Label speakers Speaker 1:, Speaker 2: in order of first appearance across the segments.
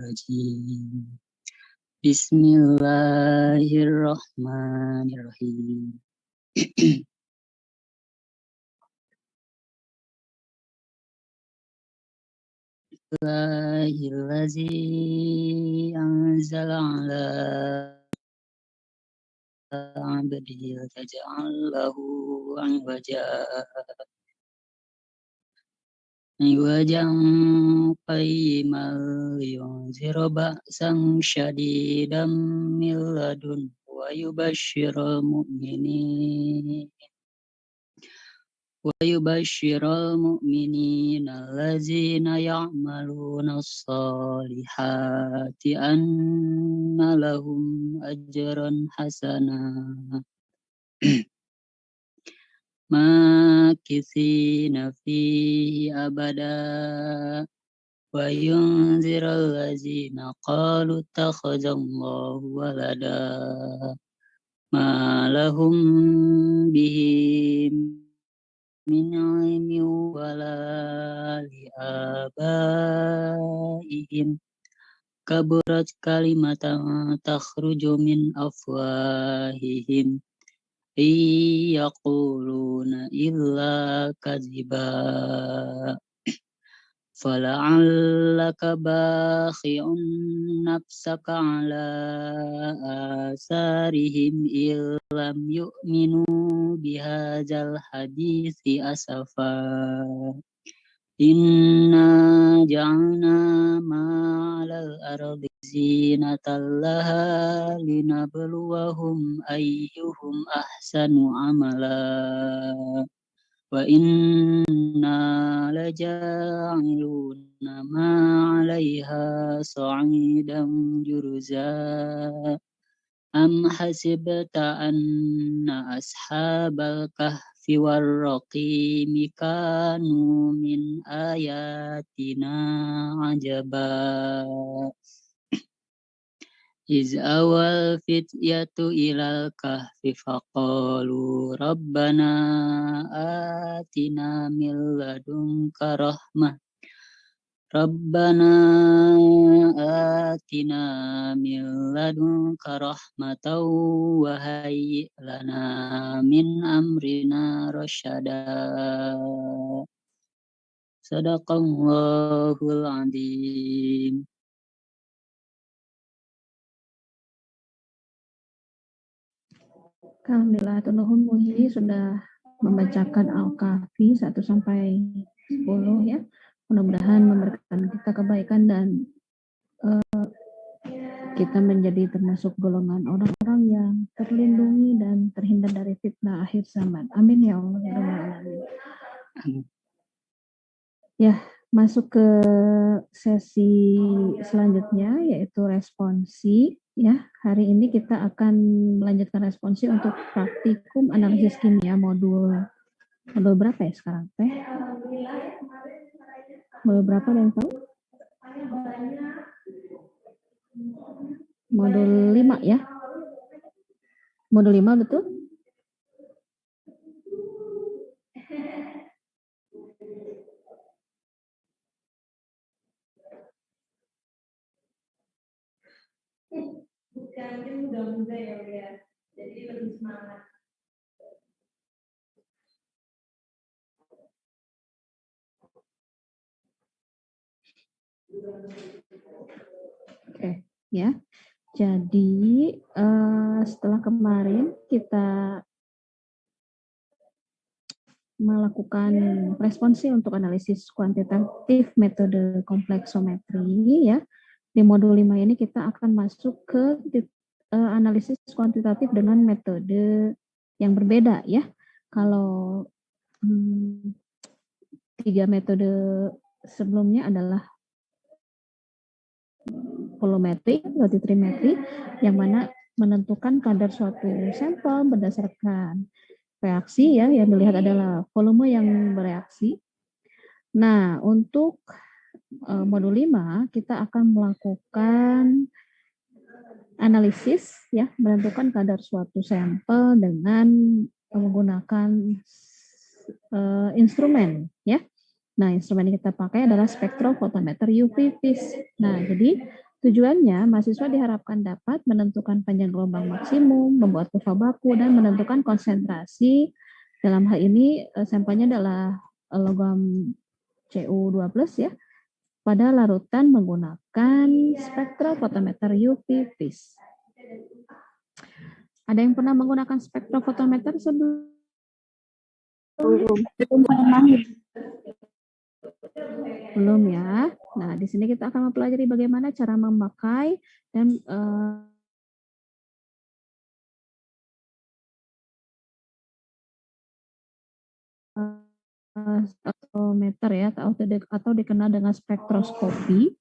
Speaker 1: Rajim. Bismillahirrahmanirrahim. Allazi anzala ala abdihi taj'alahu wajan qayyiman yunziru ba'san syadidan min ladun wa yubashshiral mu'minina allazina ya'maluna as-salihati anna lahum ajran hasanah makithina fihi abada wa yunziral ladzina qalu ittakhadallahu walada ma lahum bihi min ilmin wala liabaihim kaburat kalimatan takhruju min afwahihim yaquluna illa kadziba fala'allaka bakhi'un nafsaka ala asarihim illam yu'minu bihadzal hadithi asafa inna ja'alna ma'alal ardi zinatan laha linabluwahum ayyuhum ahsanu amala wa inna laja'iluna ma'alaiha sa'idan juruza am hasibta anna ashabal kahfi warraqimi kanu min ayatina ajaba iz awal fityatu ilal kahfi faqalu rabbana atina min ladunka rahmah rahmatan wa hayyi' lana min amrina rasyada. Sadaqallahul adzim.
Speaker 2: Alhamdulillah, Tunuhun Muhyi sudah membacakan Al-Kahfi 1 sampai 10 ya. Mudah-mudahan memberikan kita kebaikan dan kita menjadi termasuk golongan orang-orang yang terlindungi dan terhindar dari fitnah akhir zaman. Amin ya Allah ya Rabbal Alamin. Ya, masuk ke sesi selanjutnya yaitu responsi. Ya, hari ini kita akan melanjutkan responsi untuk praktikum analisis kimia modul berapa ya sekarang teh? Modul berapa ada yang tahu? Modul 5 ya. Modul 5 betul?
Speaker 3: Bukan, kan muda-muda ya, jadi lebih semangat.
Speaker 2: Oke, ya. Jadi setelah kemarin kita melakukan responsi untuk analisis kuantitatif metode kompleksometri ya. Di modul 5 ini kita akan masuk ke analisis kuantitatif dengan metode yang berbeda ya. Kalau 3 metode sebelumnya adalah volumetri, lotitrimetri, yang mana menentukan kadar suatu sampel berdasarkan reaksi ya, yang dilihat adalah volume yang bereaksi. Nah, untuk modul 5 kita akan melakukan analisis ya, menentukan kadar suatu sampel dengan menggunakan instrumen ya. Nah, instrumen yang kita pakai adalah spektrofotometer UV-Vis. Nah, jadi Tujuannya, mahasiswa diharapkan dapat menentukan panjang gelombang maksimum, membuat kurva baku, dan menentukan konsentrasi. Dalam hal ini, sampelnya adalah logam Cu2+, ya, pada larutan menggunakan spektrofotometer UV PIS. Ada yang pernah menggunakan spektrofotometer sebelum? Belum ya. Nah, di sini kita akan mempelajari bagaimana cara memakai dan spektrometer ya, atau dikenal dengan spektroskopi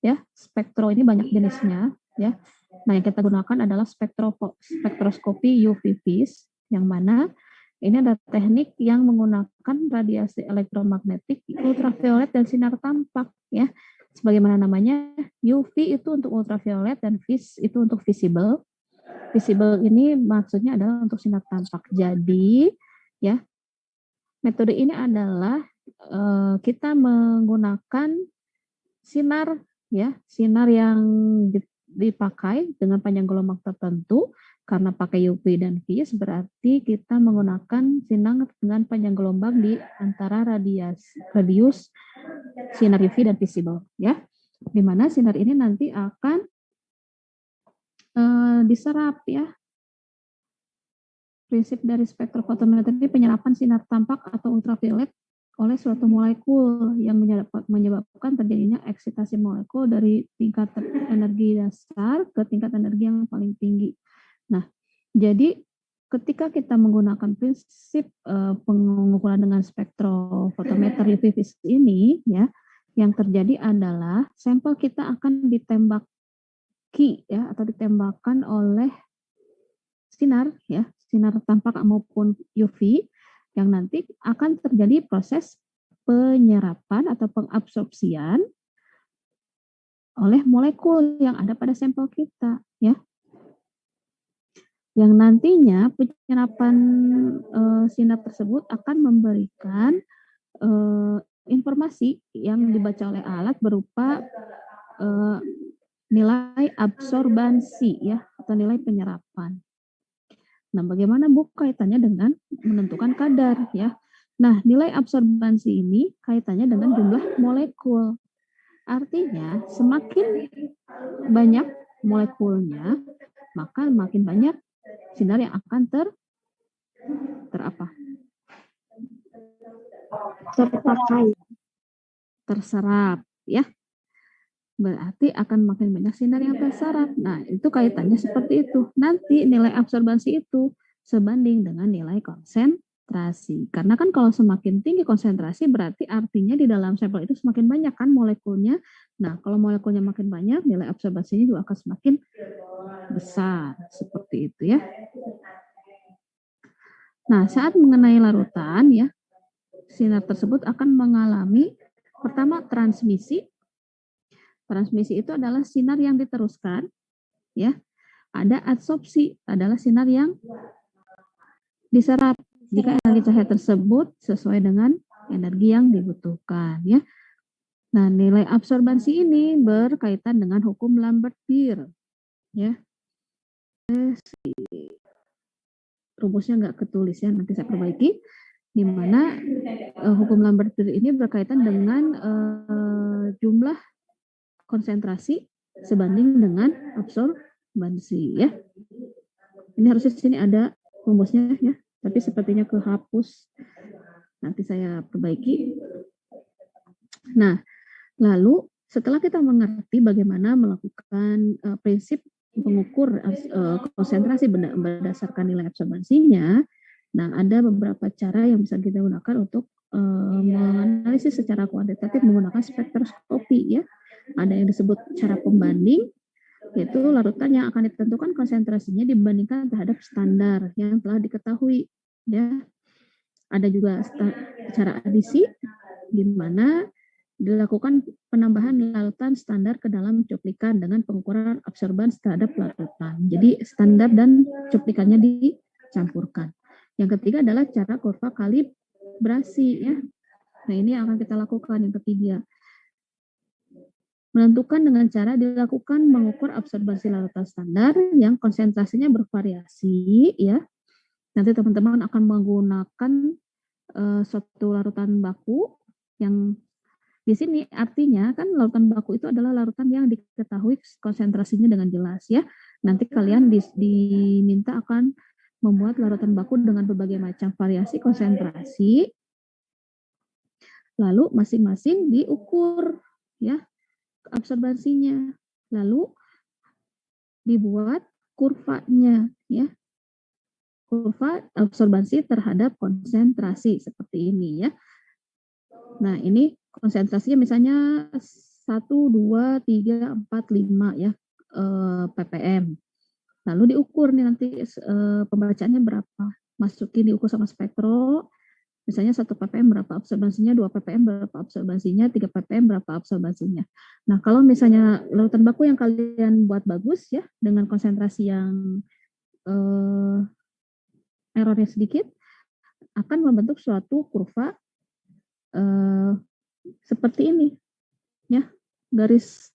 Speaker 2: ya. Spektro ini banyak jenisnya ya. Nah, yang kita gunakan adalah spektroskopi UV PIS, yang mana ini ada teknik yang menggunakan radiasi elektromagnetik, ultraviolet, dan sinar tampak ya. Sebagaimana namanya, UV itu untuk ultraviolet dan VIS itu untuk visible. Visible ini maksudnya adalah untuk sinar tampak. Jadi ya, metode ini adalah kita menggunakan sinar ya, sinar yang dipakai dengan panjang gelombang tertentu. Karena pakai UV dan VIS berarti kita menggunakan sinar dengan panjang gelombang di antara radius sinar UV dan visible ya. Di mana sinar ini nanti akan diserap ya. Prinsip dari spektrofotometer ini penyerapan sinar tampak atau ultraviolet oleh suatu molekul yang menyebabkan terjadinya eksitasi molekul dari tingkat energi dasar ke tingkat energi yang paling tinggi. Nah, jadi ketika kita menggunakan prinsip pengukuran dengan spektrofotometer UV PIS ini, ya, yang terjadi adalah sampel kita akan ditembaki ya, atau ditembakkan oleh sinar ya, sinar tampak maupun UV, yang nanti akan terjadi proses penyerapan atau pengabsorpsian oleh molekul yang ada pada sampel kita ya. Yang nantinya penyerapan sinar tersebut akan memberikan informasi yang dibaca oleh alat berupa nilai absorbansi ya, atau nilai penyerapan. Nah, bagaimana Bu kaitannya dengan menentukan kadar ya? Nah, nilai absorbansi ini kaitannya dengan jumlah molekul. Artinya, semakin banyak molekulnya, maka makin banyak sinar yang akan terserap ya. Berarti akan makin banyak sinar yang terserap. Nah, itu kaitannya seperti itu. Nanti nilai absorbansi itu sebanding dengan nilai konsentrasi. Karena kan kalau semakin tinggi konsentrasi berarti artinya di dalam sampel itu semakin banyak kan molekulnya. Nah, kalau molekulnya makin banyak, nilai absorbansinya juga akan semakin besar. Seperti itu ya. Nah, saat mengenai larutan ya, sinar tersebut akan mengalami pertama transmisi. Transmisi itu adalah sinar yang diteruskan ya. Ada adsorpsi, adalah sinar yang diserap jika energi cahaya tersebut sesuai dengan energi yang dibutuhkan ya. Nah, nilai absorbansi ini berkaitan dengan hukum Lambert-Beer ya. Rumusnya nggak ketulis ya, nanti saya perbaiki. Di mana hukum Lambert-Beer ini berkaitan dengan jumlah konsentrasi sebanding dengan absorbansi ya. Ini harusnya di sini ada rumusnya ya, tapi sepertinya kehapus. Nanti saya perbaiki. Nah, lalu setelah kita mengerti bagaimana melakukan prinsip mengukur konsentrasi berdasarkan nilai absorbansinya, nah ada beberapa cara yang bisa kita gunakan untuk menganalisis secara kuantitatif menggunakan spektroskopi ya. Ada yang disebut cara pembanding, yaitu larutan yang akan ditentukan konsentrasinya dibandingkan terhadap standar yang telah diketahui ya. Ada juga cara adisi, di mana dilakukan penambahan larutan standar ke dalam cuplikan dengan pengukuran absorbans terhadap larutan. Jadi standar dan cuplikannya dicampurkan. Yang ketiga adalah cara kurva kalibrasi ya. Nah, ini yang akan kita lakukan yang ketiga. Menentukan dengan cara dilakukan mengukur absorbasi larutan standar yang konsentrasinya bervariasi, ya. Nanti teman-teman akan menggunakan suatu larutan baku yang di sini artinya kan larutan baku itu adalah larutan yang diketahui konsentrasinya dengan jelas, ya. Nanti kalian diminta akan membuat larutan baku dengan berbagai macam variasi konsentrasi, lalu masing-masing diukur, ya, absorbansinya, lalu dibuat kurvanya, ya, kurva absorbansi terhadap konsentrasi seperti ini, ya. Nah, ini konsentrasinya misalnya 1, 2, 3, 4, 5 ya ppm. Lalu diukur nih nanti pembacaannya berapa. Masukin diukur sama spektro. Misalnya 1 ppm berapa absorbansinya, 2 ppm berapa absorbansinya, 3 ppm berapa absorbansinya. Nah, kalau misalnya larutan baku yang kalian buat bagus ya, dengan konsentrasi yang errornya sedikit, akan membentuk suatu kurva seperti ini, ya, garis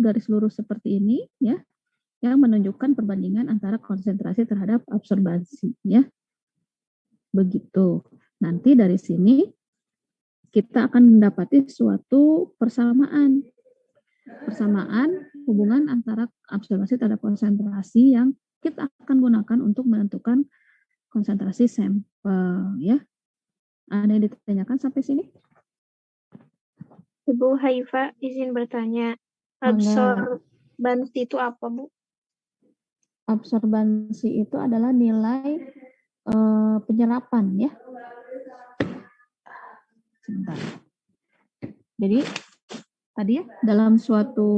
Speaker 2: garis lurus seperti ini, ya, yang menunjukkan perbandingan antara konsentrasi terhadap absorbansi, ya. Begitu. Nanti dari sini kita akan mendapati suatu persamaan hubungan antara absorbasi terhadap konsentrasi yang kita akan gunakan untuk menentukan konsentrasi sampel, ya. Ada yang ditanyakan sampai sini?
Speaker 4: Ibu Haifa izin bertanya, absorbansi itu apa, Bu?
Speaker 2: Absorbansi itu adalah nilai penyerapan, ya. Sebentar. Jadi tadi ya, dalam suatu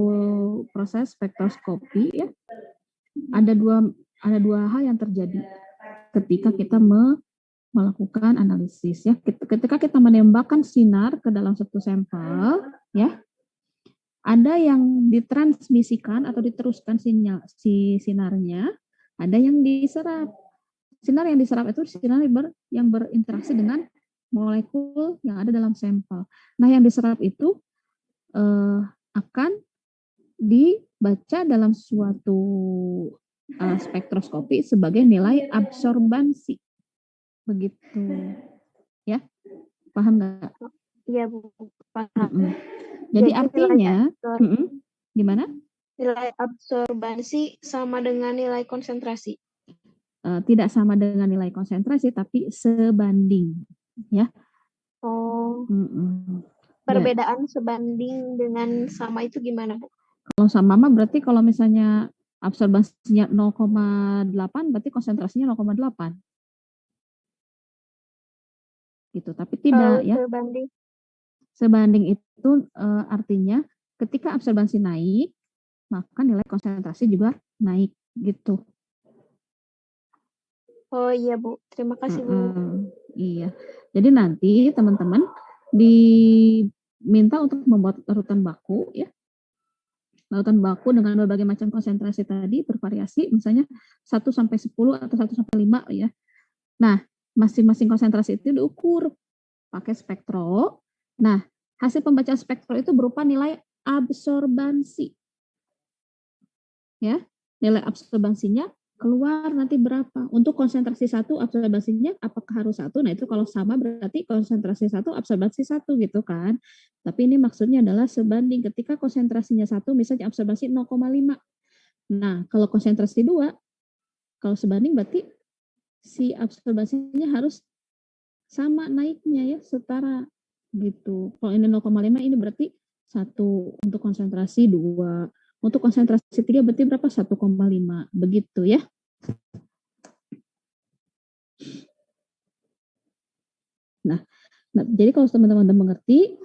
Speaker 2: proses spektroskopi ya, ada dua hal yang terjadi ketika kita melakukan analisis, ya. Ketika kita menembakkan sinar ke dalam satu sampel, ya, ada yang ditransmisikan atau diteruskan sinarnya, ada yang diserap. Sinar yang diserap itu sinar yang berinteraksi dengan molekul yang ada dalam sampel. Nah, yang diserap itu akan dibaca dalam suatu spektroskopi sebagai nilai absorbansi. Begitu. Ya, paham nggak?
Speaker 4: Iya, Bu, paham.
Speaker 2: Jadi artinya, gimana?
Speaker 4: Nilai absorbansi sama dengan nilai konsentrasi.
Speaker 2: Tidak sama dengan nilai konsentrasi, tapi sebanding, ya.
Speaker 4: Oh. Perbedaan sebanding dengan sama itu gimana, Bu?
Speaker 2: Kalau sama mah berarti kalau misalnya absorbansinya 0,8 berarti konsentrasinya 0,8. Gitu, tapi tidak ya. Sebanding itu artinya ketika absorbansi naik, maka nilai konsentrasi juga naik gitu.
Speaker 4: Oh iya, Bu. Terima kasih, Bu.
Speaker 2: Iya. Jadi nanti teman-teman diminta untuk membuat larutan baku, ya. Larutan baku dengan berbagai macam konsentrasi tadi bervariasi, misalnya 1 sampai 10 atau 1 sampai 5 ya. Nah, masing-masing konsentrasi itu diukur pakai spektro. Nah, hasil pembacaan spektro itu berupa nilai absorbansi. Ya, nilai absorbansinya keluar nanti berapa. Untuk konsentrasi 1 absorbansinya apakah harus 1? Nah, itu kalau sama berarti konsentrasi 1 absorbansi 1 gitu kan. Tapi ini maksudnya adalah sebanding ketika konsentrasinya 1 misalnya absorbansi 0,5. Nah, kalau konsentrasi 2 kalau sebanding berarti si absorbansinya harus sama naiknya ya, setara gitu. Kalau ini 0,5 ini berarti 1 untuk konsentrasi 2. Untuk konsentrasi 3 berarti berapa? 1,5. Begitu ya. Nah, jadi kalau teman-teman mengerti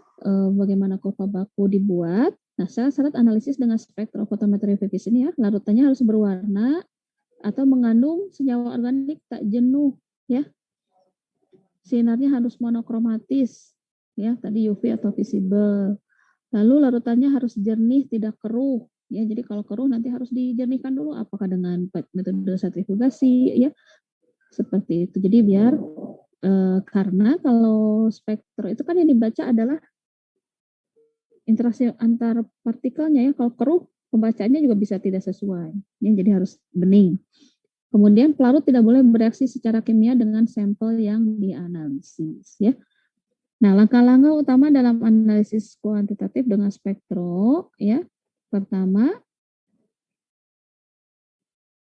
Speaker 2: bagaimana kurva baku dibuat, nah syarat analisis dengan spektrofotometri VPS ini ya, larutannya harus berwarna atau mengandung senyawa organik tak jenuh ya. Sinarnya harus monokromatis ya, tadi UV atau visible. Lalu larutannya harus jernih, tidak keruh. Ya, jadi kalau keruh nanti harus dijernihkan dulu, apakah dengan metode sentrifugasi ya, seperti itu. Jadi biar karena kalau spektro itu kan yang dibaca adalah interaksi antar partikelnya ya. Kalau keruh, pembacaannya juga bisa tidak sesuai. Ya, jadi harus bening. Kemudian pelarut tidak boleh bereaksi secara kimia dengan sampel yang dianalisis ya. Nah, langkah-langkah utama dalam analisis kuantitatif dengan spektro ya. Pertama,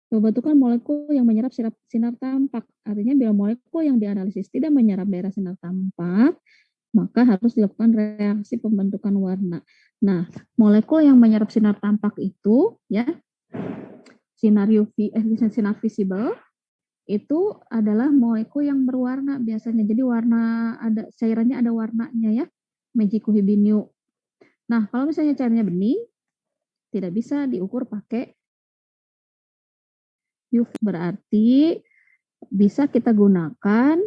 Speaker 2: pembentukan molekul yang menyerap sinar tampak. Artinya bila molekul yang dianalisis tidak menyerap daerah sinar tampak, maka harus dilakukan reaksi pembentukan warna. Nah, molekul yang menyerap sinar tampak itu ya, sinar visible itu adalah molekul yang berwarna biasanya. Jadi warna ada cairannya ada warnanya ya, Mejikuhibiniu. Nah, kalau misalnya cairannya bening, tidak bisa diukur pakai UV. Berarti bisa kita gunakan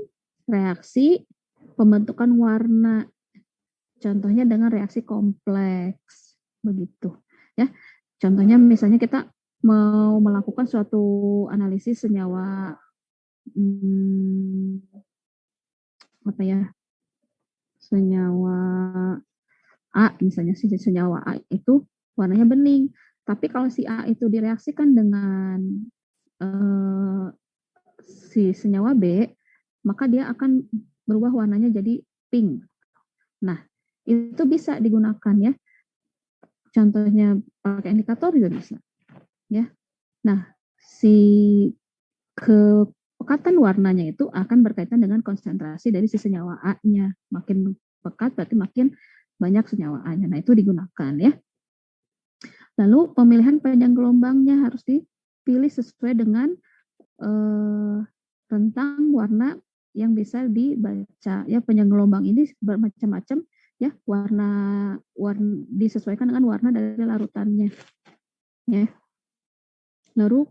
Speaker 2: reaksi pembentukan warna. Contohnya dengan reaksi kompleks, begitu ya. Contohnya misalnya kita mau melakukan suatu analisis senyawa apa ya, senyawa A misalnya, senyawa A itu warnanya bening, tapi kalau si A itu direaksikan dengan si senyawa B, maka dia akan berubah warnanya jadi pink. Nah, itu bisa digunakan ya. Contohnya pakai indikator juga bisa. Ya. Nah, si kepekatan warnanya itu akan berkaitan dengan konsentrasi dari si senyawa A-nya. Makin pekat berarti makin banyak senyawa A-nya. Nah, itu digunakan ya. Lalu pemilihan panjang gelombangnya harus dipilih sesuai dengan tentang warna yang bisa dibaca ya. Panjang gelombang ini bermacam-macam ya, warna disesuaikan dengan warna dari larutannya ya. Lalu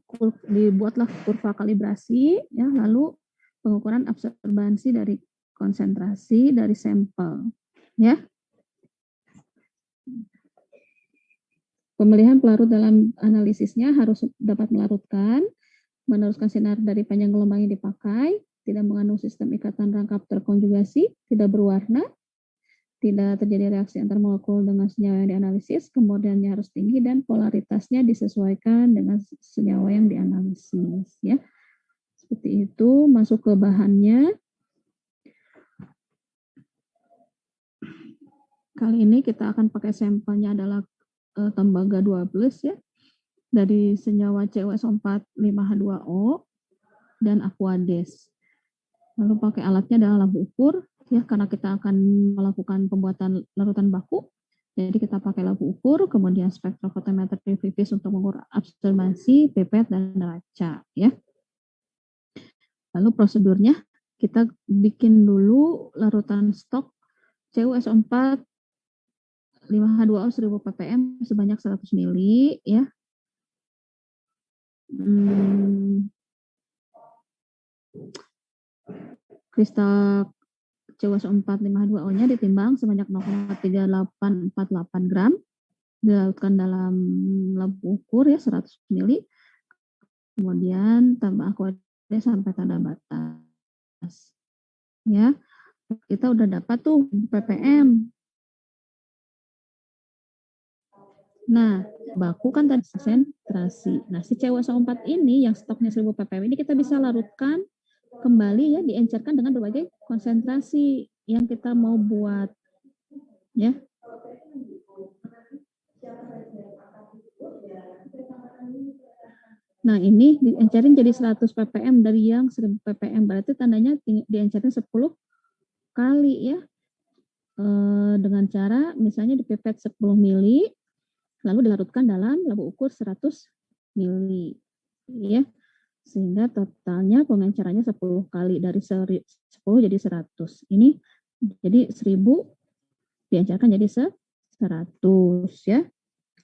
Speaker 2: dibuatlah kurva kalibrasi ya, lalu pengukuran absorbansi dari konsentrasi dari sampel ya. Pemilihan pelarut dalam analisisnya harus dapat melarutkan, meneruskan sinar dari panjang gelombang yang dipakai, tidak mengandung sistem ikatan rangkap terkonjugasi, tidak berwarna, tidak terjadi reaksi antar molekul dengan senyawa yang dianalisis, kemudiannya harus tinggi dan polaritasnya disesuaikan dengan senyawa yang dianalisis ya. Seperti itu. Masuk ke bahannya. Kali ini kita akan pakai sampelnya adalah tembaga 12 ya, dari senyawa CuSO4 5H2O dan Aquades. Lalu pakai alatnya adalah labu ukur ya, karena kita akan melakukan pembuatan larutan baku. Jadi kita pakai labu ukur, kemudian spektrofotometer vivis untuk mengukur absorbansi, pipet dan neraca ya. Lalu prosedurnya kita bikin dulu larutan stok CuSO4 5H2O 1000 ppm sebanyak 100 ml ya. Kristal CuSO4 5H2O-nya ditimbang sebanyak 0,3848 gram, dilarutkan dalam labu ukur ya 100 ml. Kemudian tambah Aquades sampai tanda batas. Ya. Kita udah dapat tuh ppm. Nah, baku kan tadi konsentrasi. Nah, si CuSO4 ini yang stoknya 1000 ppm ini kita bisa larutkan kembali ya, diencerkan dengan berbagai konsentrasi yang kita mau buat ya. Nah, ini diencerin jadi 100 ppm dari yang 1000 ppm, berarti tandanya diencerin 10 kali ya. Dengan cara misalnya dipipet 10 ml lalu dilarutkan dalam labu ukur 100 ml ya, sehingga totalnya pengencerannya 10 kali, dari 10 jadi 100. Ini jadi 1000 diencerkan jadi 100 ya.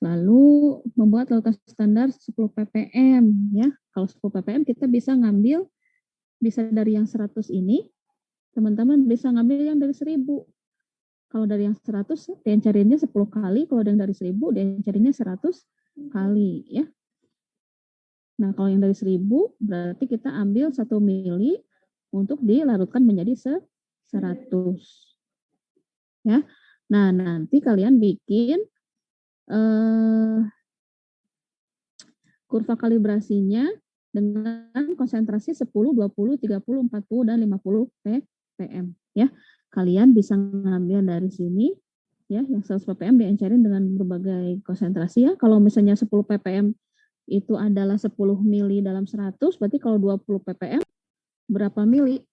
Speaker 2: Lalu membuat larutan standar 10 ppm ya. Kalau 10 ppm kita bisa ngambil, bisa dari yang 100 ini, teman-teman bisa ngambil yang dari 1000. Kalau dari yang 100, diencerinnya 10 kali. Kalau yang dari 1000, diencerinnya 100 kali. Ya. Nah, kalau yang dari 1000, berarti kita ambil 1 mili untuk dilarutkan menjadi 100. Ya. Nah, nanti kalian bikin kurva kalibrasinya dengan konsentrasi 10, 20, 30, 40, dan 50 ppm. Ya, kalian bisa ngambil dari sini, ya, yang 100 ppm diencerin dengan berbagai konsentrasi ya. Kalau misalnya 10 ppm itu adalah 10 mili dalam 100, berarti kalau 20 ppm berapa mili?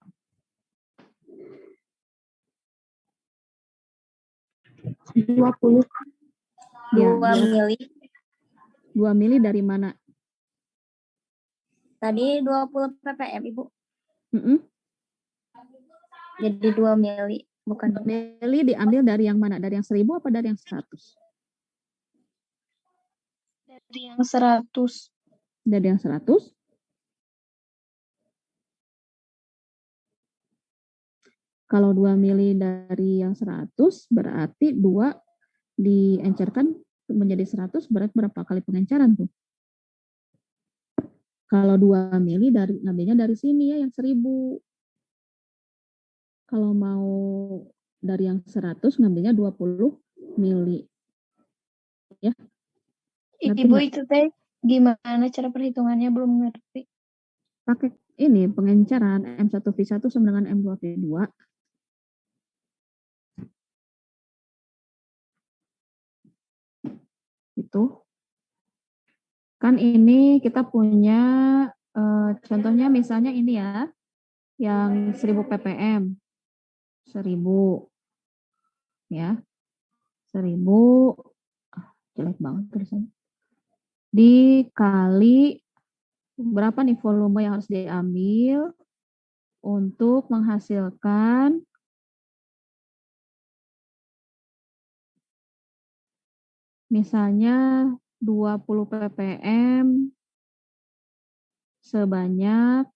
Speaker 4: Dua
Speaker 2: Ya,
Speaker 4: mili.
Speaker 2: 2 mili dari mana?
Speaker 4: Tadi 20 ppm, Ibu.
Speaker 2: Jadi
Speaker 4: 2 mili, bukan.
Speaker 2: 2 mili diambil dari yang mana? Dari yang 1000 apa dari yang 100?
Speaker 4: Dari yang 100.
Speaker 2: Dari yang 100? Kalau 2 mili dari yang 100 berarti 2 diencerkan menjadi 100 berarti berapa kali pengencaran tuh? Kalau 2 mili dari ngambilnya dari sini ya yang 1000. Kalau mau dari yang 100 ngambilnya 20 mili. Ya.
Speaker 4: Ibu itu teh gimana cara perhitungannya, belum ngerti.
Speaker 2: Pakai ini pengencaran M1V1 sama dengan M2V2. Itu kan ini kita punya contohnya misalnya ini ya yang 1000 ppm 1000 ya 1000 jelek banget tulisannya dikali berapa nih volume yang harus diambil untuk menghasilkan misalnya 20 ppm sebanyak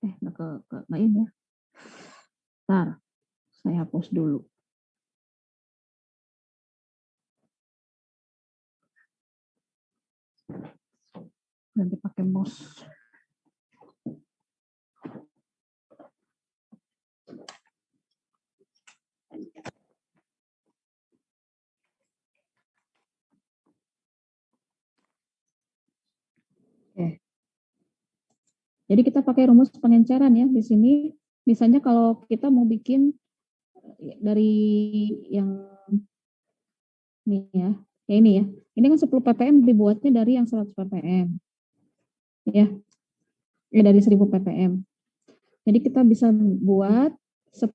Speaker 2: nggak ini ya. Bentar, saya hapus dulu. Nanti pakai mouse. Oke. Jadi kita pakai rumus pengencaran ya di sini. Misalnya kalau kita mau bikin dari yang ini ya, ini ya. Ini kan 10 ppm dibuatnya dari yang 100 ppm. Ya. Dari 1000 ppm. Jadi kita bisa buat 10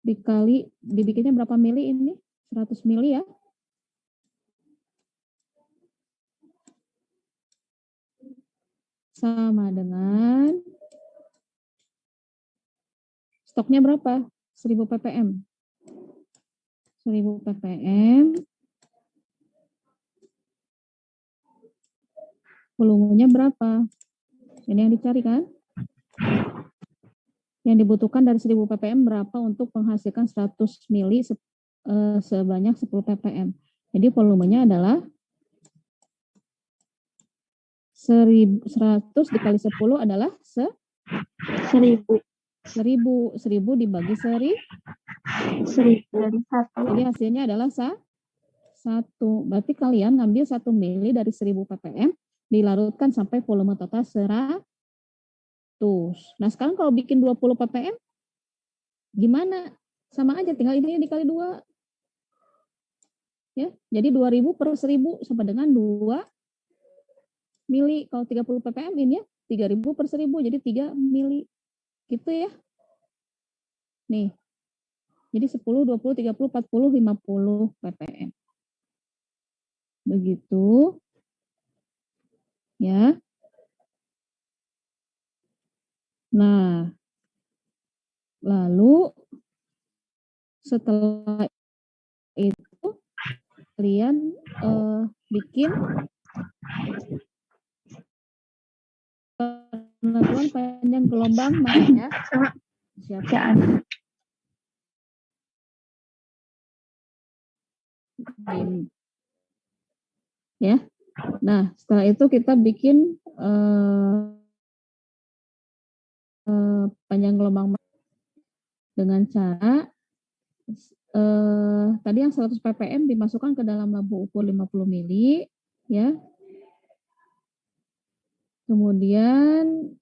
Speaker 2: dikali dibikinnya berapa mili ini? 100 mili ya. Sama dengan stoknya berapa? 1000 ppm. 1000 ppm. Volumenya berapa? Ini yang dicari kan? Yang dibutuhkan dari 1000 ppm berapa untuk menghasilkan 100 mili sebanyak 10 ppm. Jadi volumenya adalah 100 dikali 10 adalah 1000. 1000 dibagi 1000
Speaker 4: dari 1.
Speaker 2: Jadi hasilnya adalah 1. Berarti kalian ngambil 1 mili dari 1000 ppm dilarutkan sampai volume total 100. Nah, sekarang kalau bikin 20 ppm gimana? Sama aja, tinggal ini dikali 2. Ya, jadi 2000 per 1000 sama dengan 2 mili. Kalau 30 ppm ini ya 3000 per 1000 jadi 3 mili. Gitu ya. Nih. Jadi 10, 20, 30, 40, 50 ppm. Begitu. Ya. Nah, lalu setelah itu kalian bikin penentuan panjang gelombang ya. Siapkan. Ya. Nah, setelah itu kita bikin panjang gelombang dengan cara tadi yang 100 ppm dimasukkan ke dalam lampu ukur 50 mili, ya. Kemudian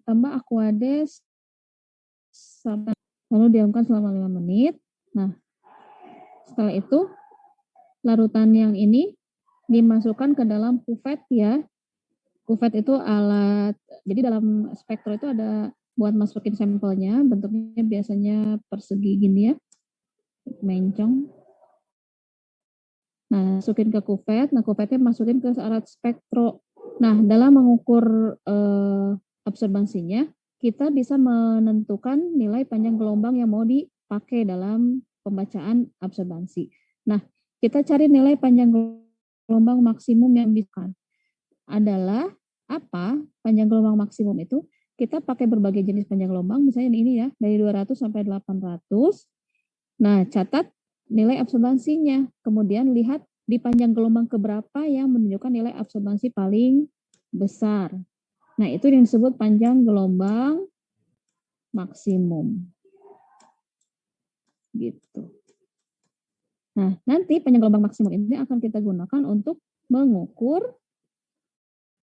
Speaker 2: tambah Aquades lalu diamkan selama 5 menit. Nah, setelah itu larutan yang ini dimasukkan ke dalam kuvet, ya. Kuvet itu alat, jadi dalam spektro itu ada buat masukin sampelnya, bentuknya biasanya persegi gini ya, mencong. Nah, masukin ke kuvet, nah kuvetnya masukin ke alat spektro. Nah, dalam mengukur absorbansinya, kita bisa menentukan nilai panjang gelombang yang mau dipakai dalam pembacaan absorbansi. Nah, kita cari nilai panjang gelombang maksimum yang bisa adalah apa? Panjang gelombang maksimum itu kita pakai berbagai jenis panjang gelombang, misalnya ini ya, dari 200 sampai 800. Nah, catat nilai absorbansinya. Kemudian lihat di panjang gelombang keberapa yang menunjukkan nilai absorbansi paling besar. Nah, itu yang disebut panjang gelombang maksimum. Gitu. Nah, nanti panjang gelombang maksimum ini akan kita gunakan untuk mengukur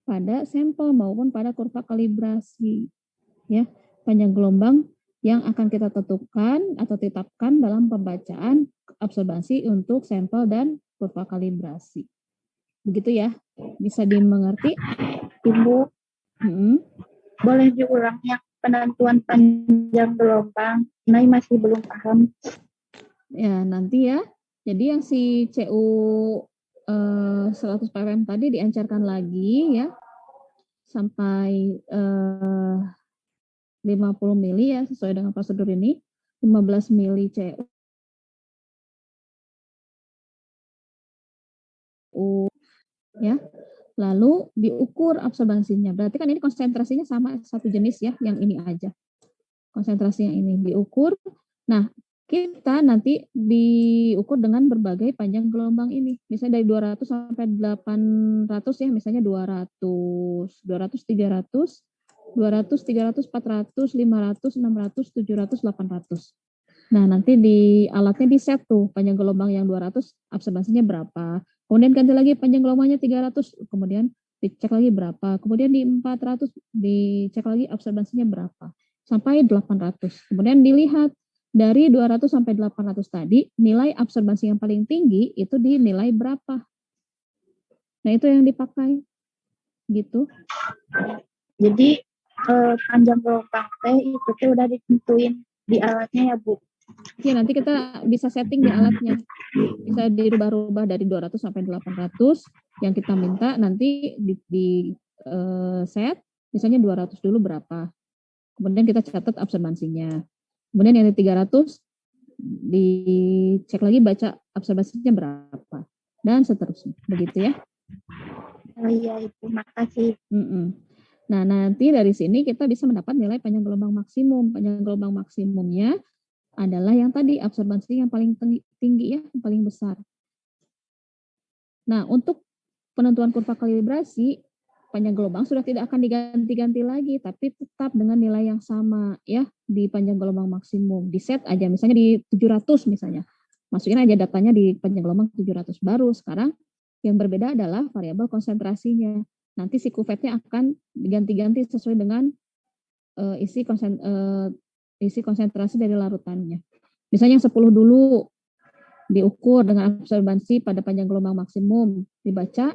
Speaker 2: pada sampel maupun pada kurva kalibrasi, ya, panjang gelombang yang akan kita tentukan atau tetapkan dalam pembacaan absorbansi untuk sampel dan kurva kalibrasi. Begitu ya, bisa dimengerti?
Speaker 4: Ibu, boleh diulang yang penentuan panjang gelombang? Nay masih belum paham.
Speaker 2: Ya, nanti ya. Jadi yang si CU 100 ppm tadi diencerkan lagi ya sampai 50 mili ya sesuai dengan prosedur ini, 15 mili CU ya. Lalu diukur absorbansinya. Berarti kan ini konsentrasinya sama satu jenis ya, yang ini aja. Konsentrasi yang ini diukur. Nah, kita nanti diukur dengan berbagai panjang gelombang ini. Misalnya dari 200 sampai 800 ya, misalnya 200, 300, 200, 300, 400, 500, 600, 700, 800. Nah, nanti di alatnya di set tuh panjang gelombang yang 200 absorbansinya berapa. Kemudian ganti lagi panjang gelombangnya 300, kemudian dicek lagi berapa. Kemudian di 400 dicek lagi absorbansinya berapa. Sampai 800. Kemudian dilihat dari 200 sampai 800 tadi, nilai absorbansi yang paling tinggi itu di nilai berapa. Nah, itu yang dipakai. Gitu.
Speaker 4: Jadi panjang gelombang teh itu tuh udah ditentuin di alatnya ya, Bu?
Speaker 2: Ya, nanti kita bisa setting di alatnya. Bisa dirubah-rubah dari 200 sampai 800. Yang kita minta nanti di set, misalnya 200 dulu berapa. Kemudian kita catat absorbansinya. Kemudian yang di 300, dicek lagi baca absorbansinya berapa. Dan seterusnya. Begitu ya.
Speaker 4: Oh iya, Ibu. Makasih.
Speaker 2: Nah, nanti dari sini kita bisa mendapat nilai panjang gelombang maksimum. Panjang gelombang maksimumnya adalah yang tadi absorbansi yang paling tinggi ya, yang paling besar. Nah, untuk penentuan kurva kalibrasi, panjang gelombang sudah tidak akan diganti-ganti lagi, tapi tetap dengan nilai yang sama ya di panjang gelombang maksimum. Di set aja, misalnya di 700 misalnya. Masukin aja datanya di panjang gelombang 700 baru. Sekarang yang berbeda adalah variabel konsentrasinya. Nanti si kuvetnya akan diganti-ganti sesuai dengan isi konsentrasi dari larutannya. Misalnya yang 10 dulu diukur dengan absorbansi pada panjang gelombang maksimum, dibaca,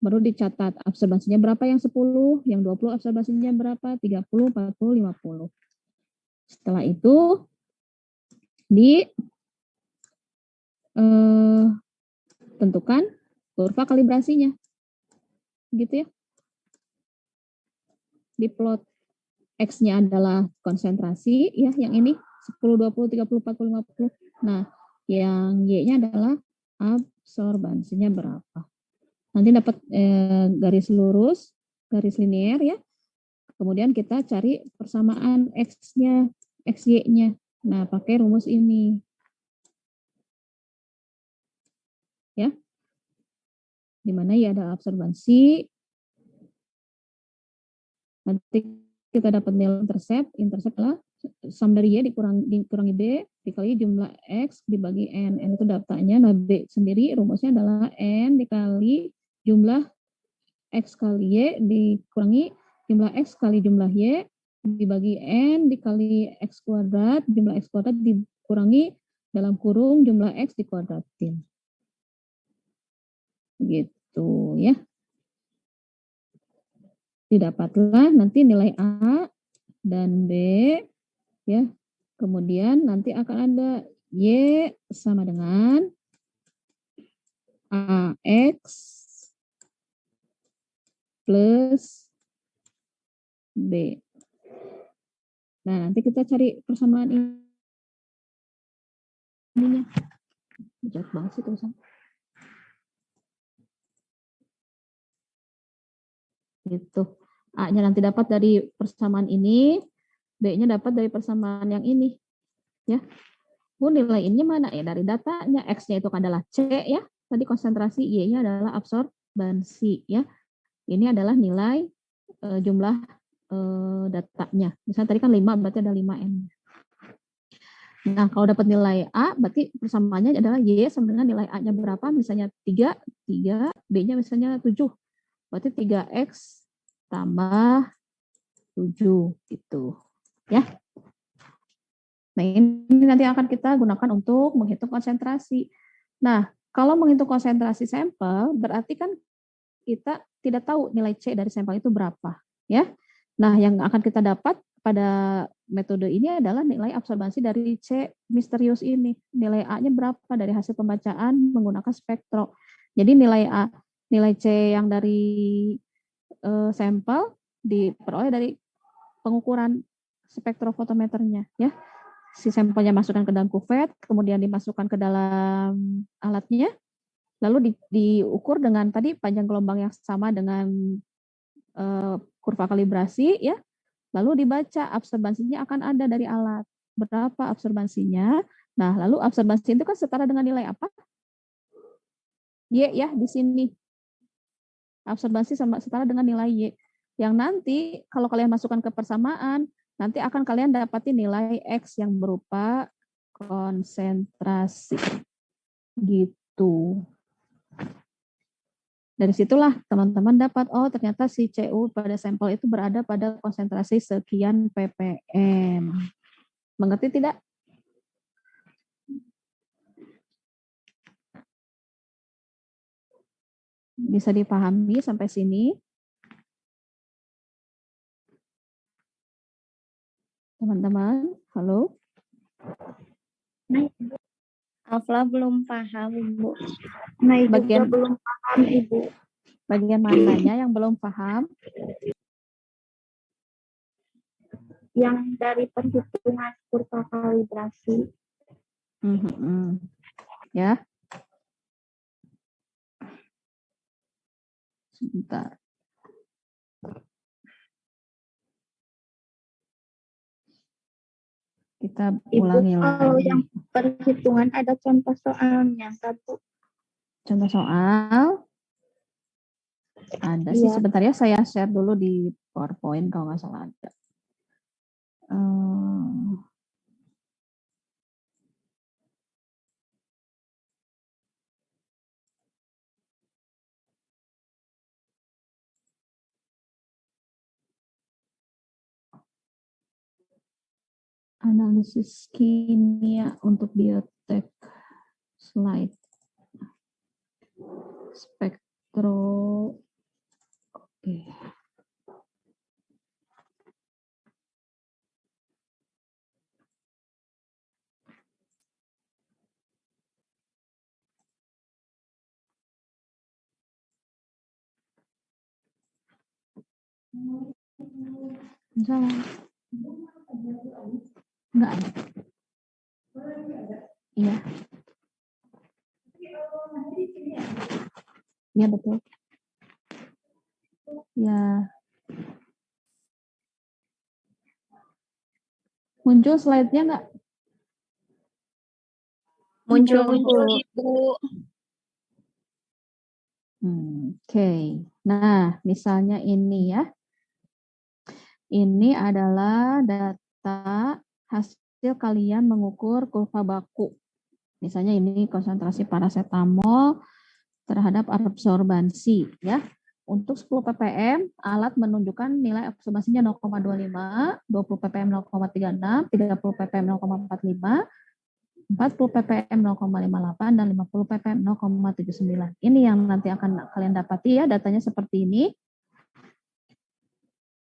Speaker 2: baru dicatat absorbansinya berapa yang 10, yang 20 absorbansinya berapa, 30, 40, 50. Setelah itu tentukan kurva kalibrasinya. Gitu ya. Diplot X-nya adalah konsentrasi ya, yang ini 10, 20, 30, 40, 50. Nah, yang Y-nya adalah absorbansinya berapa. Nanti dapat garis lurus, garis linear ya. Kemudian kita cari persamaan X-nya, XY-nya. Nah, pakai rumus ini. Ya. Di mana Y adalah absorbansi. Nanti kita dapat nilai intercept adalah sum dari Y dikurangi B dikali jumlah X dibagi N. N itu datanya, nah B sendiri rumusnya adalah N dikali jumlah X kali Y dikurangi jumlah X kali jumlah Y dibagi N dikali X kuadrat, jumlah X kuadrat dikurangi dalam kurung jumlah X dikuadratin. Gitu ya. Didapatlah nanti nilai A dan B ya. Kemudian nanti akan ada Y sama dengan AX plus B. Nah, nanti kita cari persamaan ininya. Jauh banget sih tulisan. Gitu. A-nya nanti dapat dari persamaan ini, B-nya dapat dari persamaan yang ini. Ya. Bu, nilai ini mana? Ya, dari datanya. X-nya itu adalah C ya. Tadi konsentrasi, Y-nya adalah absorbansi ya. Ini adalah nilai jumlah datanya. Misalnya tadi kan 5, berarti ada 5N. Nah, kalau dapat nilai A, berarti persamaannya adalah Y sama dengan nilai A-nya berapa? Misalnya 3, B-nya misalnya 7. Berarti 3X tambah 7 gitu. Ya. Nah, ini nanti akan kita gunakan untuk menghitung konsentrasi. Nah, kalau menghitung konsentrasi sampel, berarti kan kita tidak tahu nilai C dari sampel itu berapa. Ya. Nah, yang akan kita dapat pada metode ini adalah nilai absorbansi dari C misterius ini. Nilai A-nya berapa dari hasil pembacaan menggunakan spektro. Jadi nilai A, nilai C yang dari sampel diperoleh dari pengukuran spektrofotometernya ya. Si sampelnya masukkan ke dalam kuvet, kemudian dimasukkan ke dalam alatnya, lalu diukur dengan tadi panjang gelombang yang sama dengan kurva kalibrasi ya. Lalu dibaca absorbansinya akan ada dari alat. Berapa absorbansinya? Nah, lalu absorbansi itu kan setara dengan nilai apa? Y ya di sini. Absorbansi sama setara dengan nilai Y. Yang nanti kalau kalian masukkan ke persamaan, nanti akan kalian dapatin nilai X yang berupa konsentrasi. Gitu. Dari situlah teman-teman dapat, oh ternyata si CU pada sampel itu berada pada konsentrasi sekian ppm. Mengerti tidak? Bisa dipahami sampai sini? Teman-teman, halo?
Speaker 4: Nah,
Speaker 5: Afla belum paham, Ibu.
Speaker 4: Nah,
Speaker 2: Bagian
Speaker 4: juga belum paham, Ibu.
Speaker 2: Bagian mananya yang belum paham?
Speaker 4: Yang dari perhitungan kurva kalibrasi.
Speaker 2: Ya. Sebentar. Kita ulangi
Speaker 4: Ibu, kalau
Speaker 2: lagi.
Speaker 4: yang perhitungan ada contoh soalnya, Bu.
Speaker 2: Contoh soal. Ada sih, sebentar ya, saya share dulu di PowerPoint kalau nggak salah ada. Analisis kimia untuk biotek slide. Spektro. Oke. Jalan. Enggak ada. Iya. Iya betul. Ya. Muncul slide-nya enggak?
Speaker 5: Muncul, Ibu.
Speaker 2: Oke. Nah, misalnya ini ya. Ini adalah data hasil kalian mengukur kurva baku. Misalnya ini konsentrasi paracetamol terhadap absorbansi ya. Untuk 10 ppm, alat menunjukkan nilai absorbasinya 0,25, 20 ppm 0,36, 30 ppm 0,45, 40 ppm 0,58, dan 50 ppm 0,79. Ini yang nanti akan kalian dapati ya, datanya seperti ini.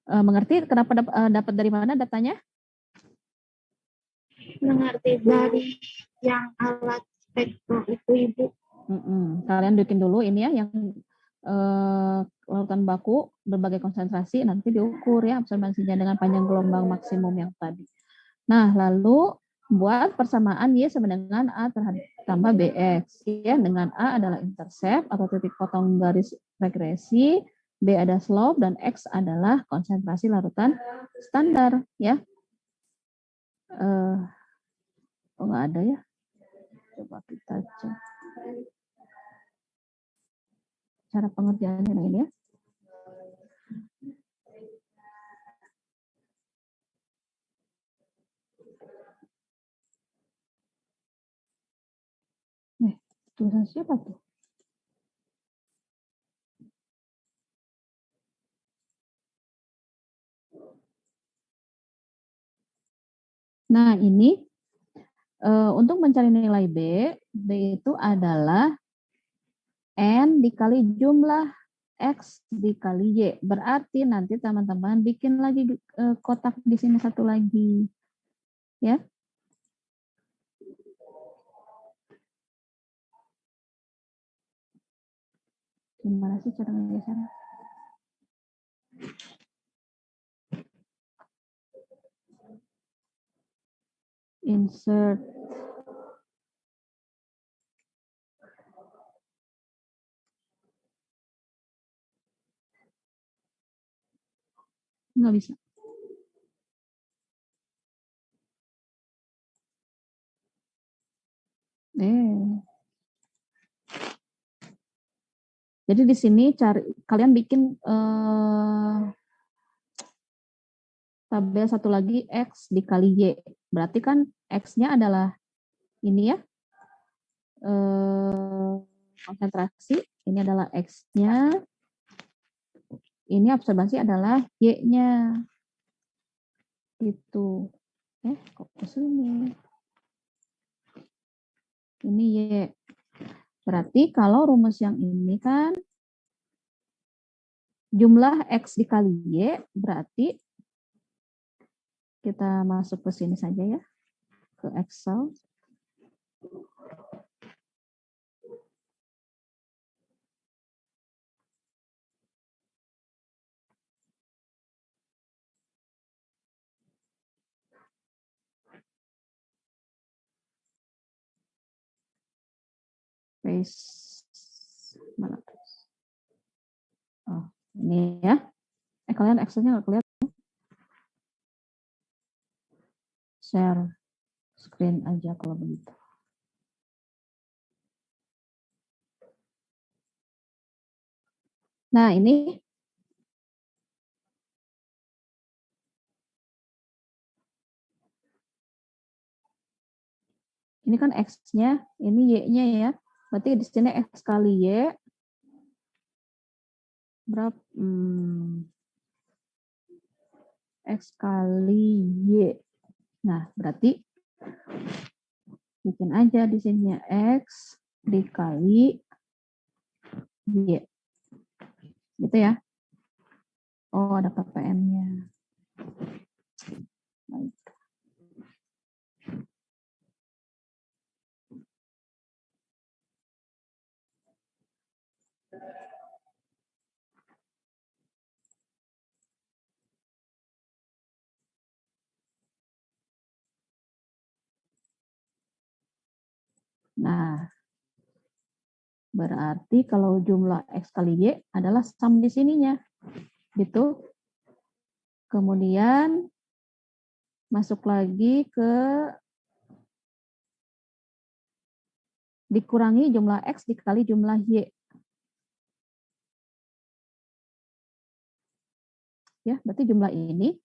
Speaker 2: Mengerti kenapa dapat dari mana datanya?
Speaker 4: Mengerti dari yang alat spektro itu, Ibu.
Speaker 2: Kalian bikin dulu ini ya, yang larutan baku berbagai konsentrasi, nanti diukur ya absorbansinya dengan panjang gelombang maksimum yang tadi. Nah, lalu buat persamaan Y sama dengan A tambah BX. Ya, dengan A adalah intercept atau titik potong garis regresi, B ada slope, dan X adalah konsentrasi larutan standar. Ya, nggak ada ya. Coba kita cek cara pengerjaannya ini ya. Tulisan siapa tuh? Nah, ini untuk mencari nilai B itu adalah N dikali jumlah X dikali Y. Berarti nanti teman-teman bikin lagi kotak di sini satu lagi. Ya. Gimana sih cara ngegesernya? Insert. Nggak bisa. Jadi di sini kalian bikin tabel satu lagi X dikali Y. Berarti kan X-nya adalah ini ya. Konsentrasi. Ini adalah X-nya. Ini absorbansi adalah Y-nya. Gitu. Kok ke sini? Ini Y. Berarti kalau rumus yang ini kan jumlah X dikali Y, berarti kita masuk ke sini saja ya, ke Excel. Mana? Oh, ini ya. Kalian Excel-nya nggak kelihatan? Share screen aja kalau begitu. Nah, ini kan X-nya, ini Y-nya ya. Berarti di sini X kali Y berapa? X kali Y. Nah, berarti bikin aja di sini X dikali Y. Gitu ya. Oh, ada ppm-nya. Baik. Nah, berarti kalau jumlah X kali Y adalah sum di sininya. Gitu. Kemudian masuk lagi ke dikurangi jumlah X dikali jumlah Y. Ya, berarti jumlah ini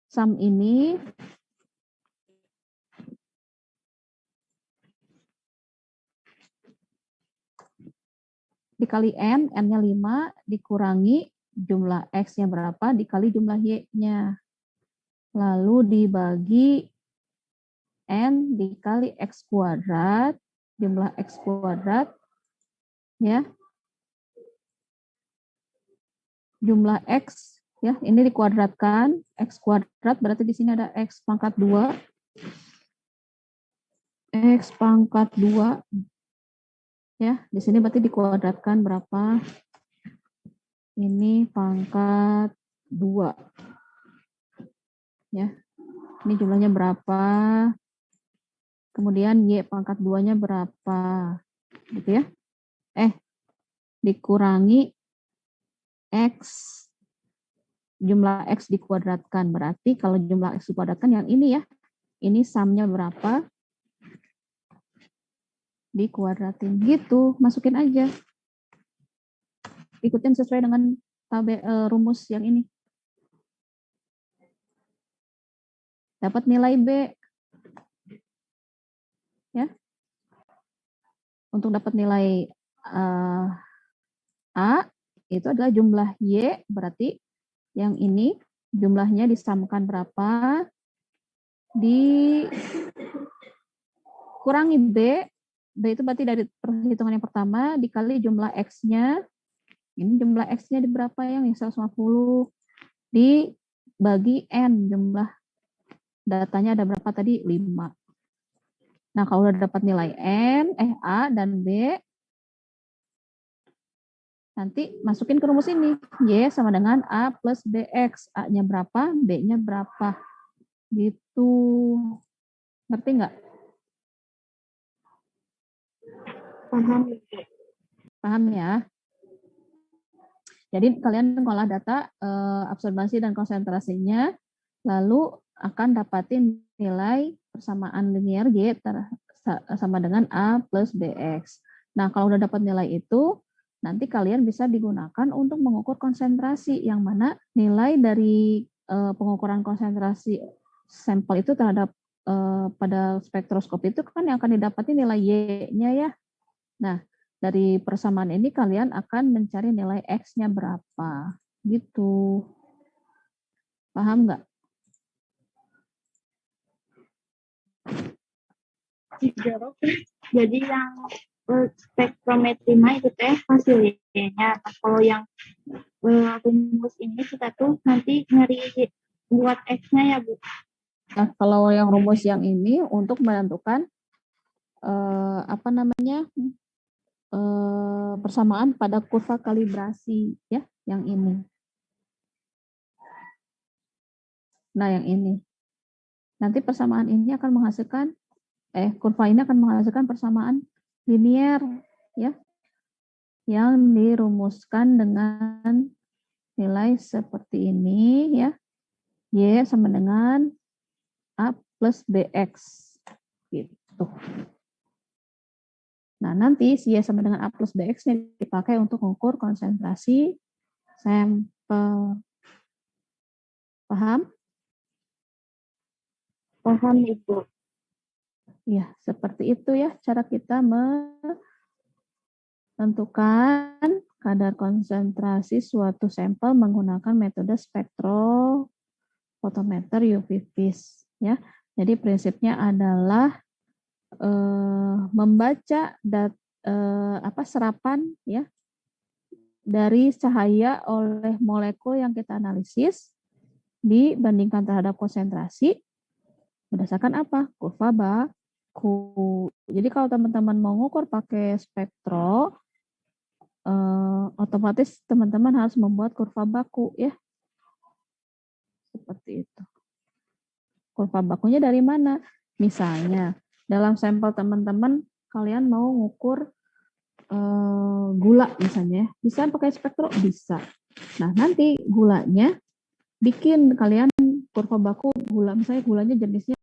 Speaker 2: Sum ini dikali N, N-nya 5, dikurangi jumlah X-nya berapa, dikali jumlah Y-nya. Lalu dibagi N dikali X kuadrat, jumlah X kuadrat, ya. Jumlah X, ya, ini dikuadratkan, X kuadrat berarti di sini ada X pangkat 2. X pangkat 2, ya, di sini berarti dikuadratkan berapa? Ini pangkat 2. Ya. Ini jumlahnya berapa? Kemudian Y pangkat 2-nya berapa? Gitu ya. Dikurangi X. Jumlah X dikuadratkan. Berarti kalau jumlah X dikuadratkan yang ini ya. Ini sumnya berapa? Dikuadratin. Gitu. Masukin aja. Ikutin sesuai dengan rumus yang ini. Dapat nilai B. Ya. Untuk dapat nilai A, itu adalah jumlah Y, berarti yang ini jumlahnya disamakan berapa? Dikurangi B. B itu berarti dari perhitungan yang pertama, dikali jumlah X-nya. Ini jumlah X-nya di berapa yang 150? Dibagi N, jumlah datanya ada berapa tadi? 5. Nah, kalau udah dapat nilai A dan B, nanti masukin ke rumus ini. Y sama dengan A plus BX. A-nya berapa? B-nya berapa? Gitu. Ngerti nggak?
Speaker 4: Paham.
Speaker 2: Paham ya? Jadi kalian ngolah data absorbasi dan konsentrasinya, lalu akan dapatin nilai persamaan linear Y sama dengan A plus BX. Nah, kalau udah dapat nilai itu, nanti kalian bisa digunakan untuk mengukur konsentrasi, yang mana nilai dari pengukuran konsentrasi sampel itu terhadap pada spektroskop itu kan yang akan didapati nilai Y-nya ya. Nah, dari persamaan ini kalian akan mencari nilai X-nya berapa. Gitu. Paham nggak?
Speaker 4: Jadi yang spektrometri mah itu teh hasilnya. Nah, kalau yang rumus ini kita tuh nanti nyari buat X-nya ya, Bu.
Speaker 2: Nah, kalau yang rumus yang ini untuk menentukan persamaan pada kurva kalibrasi ya, yang ini. Nah, yang ini. Nanti persamaan ini akan menghasilkan kurva ini akan menghasilkan persamaan linear ya, yang dirumuskan dengan nilai seperti ini ya. Y sama dengan A plus BX gitu. Nah, nanti si Y sama dengan A plus BX ini dipakai untuk mengukur konsentrasi sampel. Paham?
Speaker 4: Paham, Ibu.
Speaker 2: Ya, seperti itu ya cara kita menentukan kadar konsentrasi suatu sampel menggunakan metode spektrofotometer UV vis ya. Jadi prinsipnya adalah membaca serapan ya dari cahaya oleh molekul yang kita analisis dibandingkan terhadap konsentrasi berdasarkan apa? Kurva baku. Jadi kalau teman-teman mau ngukur pakai spektro, otomatis teman-teman harus membuat kurva baku ya. Seperti itu. Kurva bakunya dari mana? Misalnya, dalam sampel teman-teman, kalian mau ngukur gula misalnya. Bisa pakai spektro? Bisa. Nah, nanti gulanya bikin kalian kurva baku gula. Misalnya gulanya jenisnya